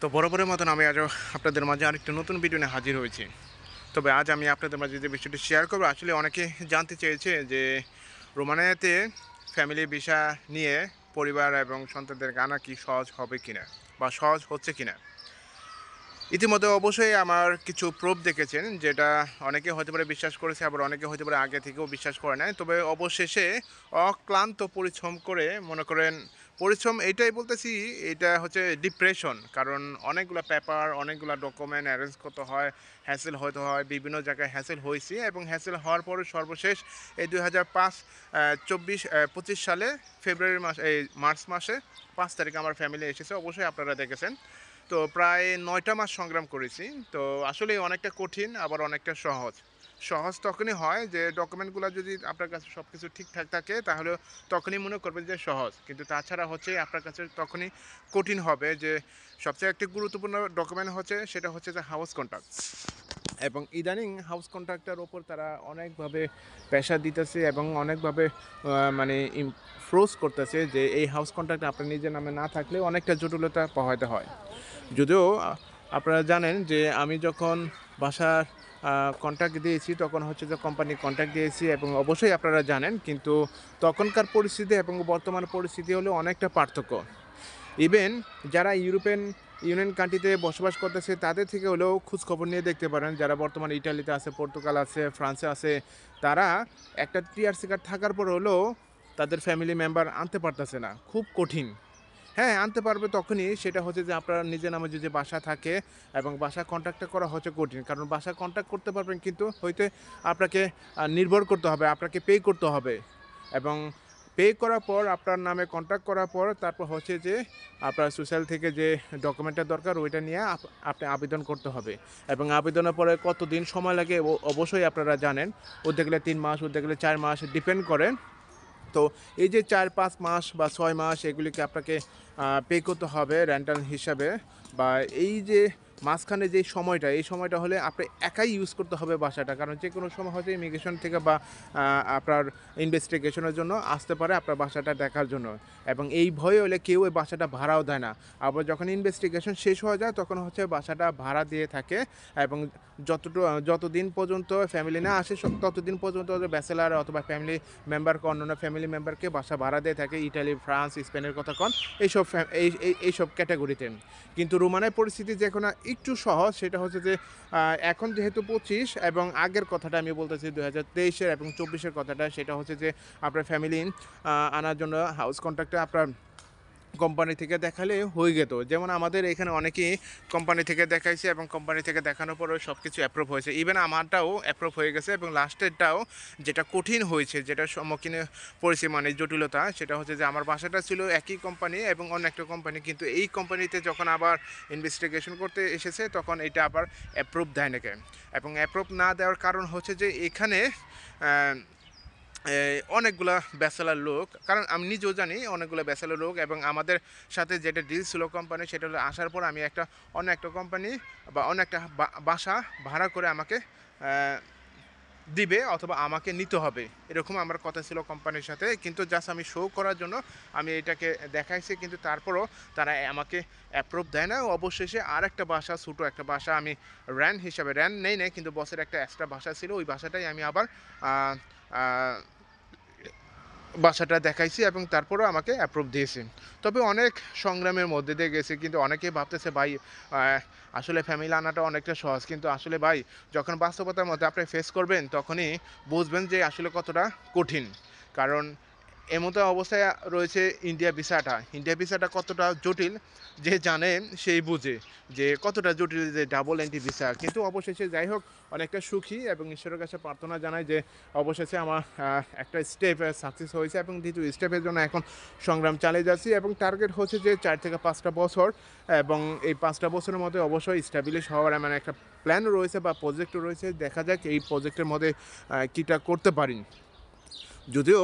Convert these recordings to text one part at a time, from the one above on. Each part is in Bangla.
তো বরাবরের মতন আমি আজও আপনাদের মাঝে আরেকটি নতুন ভিডিও নিয়ে হাজির হয়েছি। তবে আজ আমি আপনাদের মাঝে যে বিষয়টি শেয়ার করবো, আসলে অনেকে জানতে চেয়েছে যে রোমানিয়াতে ফ্যামিলি ভিসা নিয়ে পরিবার এবং সন্তানদের আনা কি সহজ হবে কিনা বা সহজ হচ্ছে কিনা। ইতিমধ্যে অবশ্যই আমার কিছু প্রুফ দেখেছেন, যেটা অনেকে হতে পারে বিশ্বাস করেছে, আবার অনেকে হতে পারে আগে থেকেও বিশ্বাস করে নাই। তবে অবশেষে অক্লান্ত পরিশ্রম করে, মনে করেন পরিশ্রম এইটাই বলতেছি, এটা হচ্ছে ডিপ্রেশন। কারণ অনেকগুলো পেপার, অনেকগুলো ডকুমেন্ট অ্যারেঞ্জ করতে হয়, হ্যাসেল হতে হয়, বিভিন্ন জায়গায় হ্যাসেল হয়েছি এবং হ্যাসেল হওয়ার পরে সর্বশেষ এই 2025 সালে ফেব্রুয়ারি মাস, এই মার্চ মাসে 5 তারিখে আমার ফ্যামিলি এসেছে। অবশ্যই আপনারা দেখেছেন। তো প্রায় 9টা মাস সংগ্রাম করেছি। তো আসলে অনেকটা কঠিন, আবার অনেকটা সহজ। সহজ তখনই হয় যে ডকুমেন্টগুলো যদি আপনার কাছে সব কিছু ঠিকঠাক থাকে, তাহলে তখনই মনে করবেন যে সহজ। কিন্তু তাছাড়া হচ্ছে আপনার কাছে তখনই কঠিন হবে যে সবচেয়ে একটি গুরুত্বপূর্ণ ডকুমেন্ট হচ্ছে, সেটা হচ্ছে যে হাউস কন্ট্রাক্ট। এবং ইদানিং হাউস কন্ট্রাক্টের ওপর তারা অনেকভাবে প্রেশার দিতেছে এবং অনেকভাবে মানে ফোর্স করতেছে যে এই হাউস কন্ট্রাক্ট আপনার নিজের নামে না থাকলে অনেকটা জটিলতা পোহাতে হয়। যদিও আপনারা জানেন যে আমি যখন বাসার কন্ট্রাক্ট দিয়েছি, তখন হচ্ছে যে কোম্পানি কন্ট্রাক্ট দিয়েছি এবং অবশ্যই আপনারা জানেন, কিন্তু তখনকার পরিস্থিতি এবং বর্তমান পরিস্থিতি হলো অনেকটা পার্থক্য। ইভেন যারা ইউরোপিয়ান ইউনিয়ন কান্ট্রিতে বসবাস করতেছে, তাদের থেকে হলেও খোঁজখবর নিয়ে দেখতে পারেন। যারা বর্তমানে ইটালিতে আছে, পর্তুগাল আছে, ফ্রান্সে আছে, তারা একটা টিআরসি কার্ড থাকার পর হলেও তাদের ফ্যামিলি মেম্বার আনতে পারতেছে না, খুব কঠিন। হ্যাঁ, আনতে পারবে তখনই, সেটা হচ্ছে যে আপনার নিজের নামে যদি বাসা থাকে এবং বাসা কন্ট্যাক্টটা করা হচ্ছে কঠিন। কারণ বাসা কন্ট্যাক্ট করতে পারবেন, কিন্তু হয়তো আপনাকে নির্ভর করতে হবে, আপনাকে পে করতে হবে এবং পে করার পর আপনার নামে কন্ট্যাক্ট করার পর তারপর হচ্ছে যে আপনার সোশ্যাল থেকে যে ডকুমেন্টটা দরকার ওইটা নিয়ে আপনি আবেদন করতে হবে। এবং আবেদনের পরে কতদিন সময় লাগে অবশ্যই আপনারা জানেন। ওদের গেলে 3 মাস, ওদের গেলে 4 মাস, ডিপেন্ড করে। তো এই যে 4-5 মাস বা 6 মাস এগুলিকে আপনাকে পে করতে হবে রেন্টাল হিসাবে। বা এই যে মাঝখানে যে সময়টা, এই সময়টা হলে আপনি একাই ইউজ করতে হবে বাসাটা। কারণ যে কোনো সময় হয়তো ইমিগ্রেশন থেকে বা আপনার ইনভেস্টিগেশনের জন্য আসতে পারে আপনার বাসাটা দেখার জন্য। এবং এই ভয়ে হলে কেউ ওই বাসাটা ভাড়াও দেয় না। আবার যখন ইনভেস্টিগেশন শেষ হয়ে যায়, তখন হচ্ছে বাসাটা ভাড়া দিয়ে থাকে। এবং যতদিন পর্যন্ত ফ্যামিলি না আসে, ততদিন পর্যন্ত ব্যাচেলার অথবা ফ্যামিলি মেম্বারকে, অন্যান্য ফ্যামিলি মেম্বারকে বাসা ভাড়া দিয়ে থাকে। ইটালি, ফ্রান্স, স্পেনের কথা কন, এইসব এইসব ক্যাটাগরিতে। কিন্তু রোমানের পরিস্থিতি যে এখন একটু সহজ, সেটা হচ্ছে যে এখন যেহেতু 25 এবং আগের কথাটা আমি বলতেছি 2023-এর এবং 24-এর কথাটা, সেটা হচ্ছে যে আপনার ফ্যামিলি আনার জন্য হাউস কন্ট্রাক্টে আপনার কোম্পানি থেকে দেখালে হয়ে যেত। যেমন আমাদের এখানে অনেকেই কোম্পানি থেকে দেখাইছে এবং কোম্পানি থেকে দেখানোর পরেও সব কিছু অ্যাপ্রুভ হয়েছে। ইভেন আমারটাও অ্যাপ্রুভ হয়ে গেছে এবং লাস্টেরটাও যেটা কঠিন হয়েছে, যেটার সম্মুখীন পড়েছি মানে জটিলতা, সেটা হচ্ছে যে আমার বাসাটা ছিল একই কোম্পানি এবং অন্য একটা কোম্পানি, কিন্তু এই কোম্পানিতে যখন আবার ইনভেস্টিগেশন করতে এসেছে, তখন এটা আবার অ্যাপ্রুভ দেয় নাকি। এবং অ্যাপ্রুভ না দেওয়ার কারণ হচ্ছে যে এখানে অনেকগুলা ব্যাচেলার লোক, কারণ আমি নিজেও জানি অনেকগুলো ব্যাচেলার লোক, এবং আমাদের সাথে যেটা ডিল ছিল কোম্পানি, সেটা হলো আসার পর আমি অন্য একটা কোম্পানি বা অন্য একটা বাসা ভাড়া করে আমাকে দিবে অথবা আমাকে নিতে হবে, এরকম আমার কথা ছিল কোম্পানির সাথে। কিন্তু জাস্ট আমি শো করার জন্য আমি এটাকে দেখাইছি, কিন্তু তারপরও তারা আমাকে অ্যাপ্রুভ দেয় না। অবশেষে আর একটা বাসা, ছোটো একটা বাসা আমি র্যান হিসাবে, র্যান নেই কিন্তু বসের একটা এক্সট্রা বাসা ছিল, ওই বাসাটাই আমি আবার বাসাটা দেখাইছি এবং তারপরেও আমাকে অ্যাপ্রুভ দিয়েছে। তবে অনেক সংগ্রামের মধ্যে দিয়ে গেছে, কিন্তু অনেকেই ভাবতেছে ভাই আসলে ফ্যামিলি আনাটা অনেকটা সহজ, কিন্তু আসলে ভাই যখন বাস্তবতার মধ্যে আপনি ফেস করবেন, তখনই বুঝবেন যে আসলে কতটা কঠিন। কারণ এমতো অবস্থায় রয়েছে ইন্ডিয়া ভিসাটা কতটা জটিল, যে জানে সেই বুঝে যে কতটা জটিল, যে ডাবল এন্ট্রি ভিসা। কিন্তু অবশেষে যাই হোক, অনেকটা সুখী এবং ঈশ্বরের কাছে প্রার্থনা জানাই যে অবশেষে আমার একটা স্টেপ সাকসেস হয়েছে এবং দ্বিতীয় স্টেপের জন্য এখন সংগ্রাম চালিয়ে যাচ্ছি। এবং টার্গেট হচ্ছে যে 4 থেকে 5টা বছর, এবং এই 5টা বছরের মধ্যে অবশ্যই স্ট্যাবলিশ হওয়ার মানে একটা প্ল্যান রয়েছে বা প্রজেক্টও রয়েছে। দেখা যাক এই প্রজেক্টের মধ্যে কীটা করতে পারি। যদিও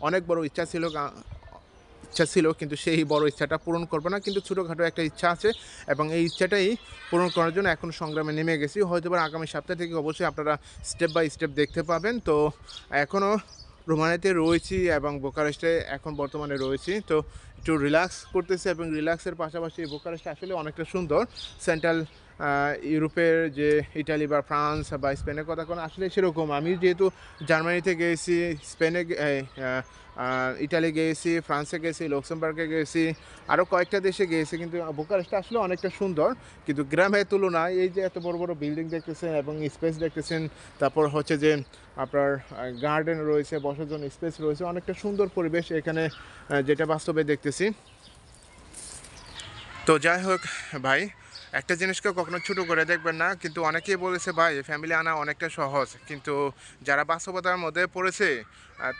অনেক বড় ইচ্ছা ছিল, কিন্তু সেই বড় ইচ্ছাটা পূরণ করবো না, কিন্তু ছোটোখাটো একটা ইচ্ছা আছে এবং এই ইচ্ছাটাই পূরণ করার জন্য এখন সংগ্রামে নেমে গেছি। হয়তো আগামী সপ্তাহ থেকে অবশ্যই আপনারা স্টেপ বাই স্টেপ দেখতে পাবেন। তো এখনও রোমানিয়াতে রয়েছি এবং বুকারেস্টে এখন বর্তমানে রয়েছি। তো একটু রিল্যাক্স করতেছি এবং রিল্যাক্সের পাশাপাশি বুকারেস্ট আসলে অনেকটা সুন্দর। সেন্ট্রাল ইউরোপের যে ইটালি বা ফ্রান্স বা স্পেনের কথা কোনো আসলে সেরকম। আমি যেহেতু জার্মানিতে গিয়েছি, স্পেনে গে এই ইটালি গিয়েছি, ফ্রান্সে গেছি, লক্সেমবার্গে গেছি, আরও কয়েকটা দেশে গিয়েছি। কিন্তু বুকারেস্টটা আসলে অনেকটা সুন্দর। কিন্তু গ্রামের তুলনায় এই যে এত বড়, বড় বিল্ডিং দেখতেছেন এবং স্পেস দেখতেছেন, তারপর হচ্ছে যে আপনার গার্ডেন রয়েছে, বসার জন্য স্পেস রয়েছে। অনেকটা সুন্দর পরিবেশ এখানে যেটা বাস্তবে দেখতেছি। তো যাই হোক ভাই, একটা জিনিসকে কখনো ছোট করে দেখবেন না। কিন্তু অনেকেই বলেছে ভাই ফ্যামিলি আনা অনেকটা সহজ। কিন্তু যারা বাস্তবতার মধ্যে পড়েছে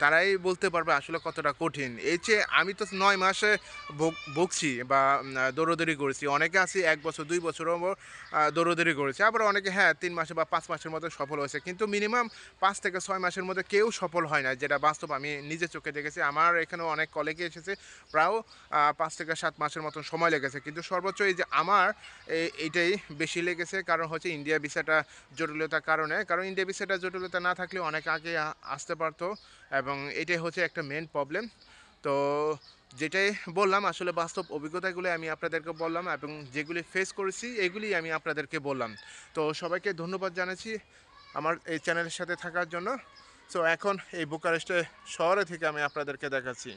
তারাই বলতে পারবে আসলে কতটা কঠিন। এই যে আমি তো ৯ মাসে বকছি বা দৌড়াদৌড়ি করেছি। অনেকে আছে ১ বছর ২ বছরও দৌড়াদৌড়ি করেছে। আবার অনেকে হ্যাঁ ৩ মাসে বা ৫ মাসের মধ্যে সফল হয়েছে। কিন্তু মিনিমাম ৫ থেকে ৬ মাসের মধ্যে কেউ সফল হয় না। যেটা বাস্তব আমি নিজের চোখে দেখেছি। আমার এখানেও অনেক কলিগই এসেছে। প্রায় ৫ থেকে ৭ মাসের মতন সময় লেগেছে। কিন্তু সর্বোচ্চ এই যে আমার এইটাই বেশি লেগেছে। কারণ হচ্ছে ইন্ডিয়া ভিসাটা জটিলতার কারণে। কারণ ইন্ডিয়া ভিসাটা জটিলতা না থাকলে অনেক আগে আসতে পারত এবং এটাই হচ্ছে একটা মেইন প্রবলেম। তো যেটাই বললাম আসলে বাস্তব অভিজ্ঞতাগুলো আমি আপনাদেরকে বললাম এবং যেগুলি ফেস করেছি এগুলি আমি আপনাদেরকে বললাম। তো সবাইকে ধন্যবাদ জানাচ্ছি আমার এই চ্যানেলের সাথে থাকার জন্য। সো এখন এই বুকারেস্টে শহরে থেকে আমি আপনাদেরকে দেখাচ্ছি।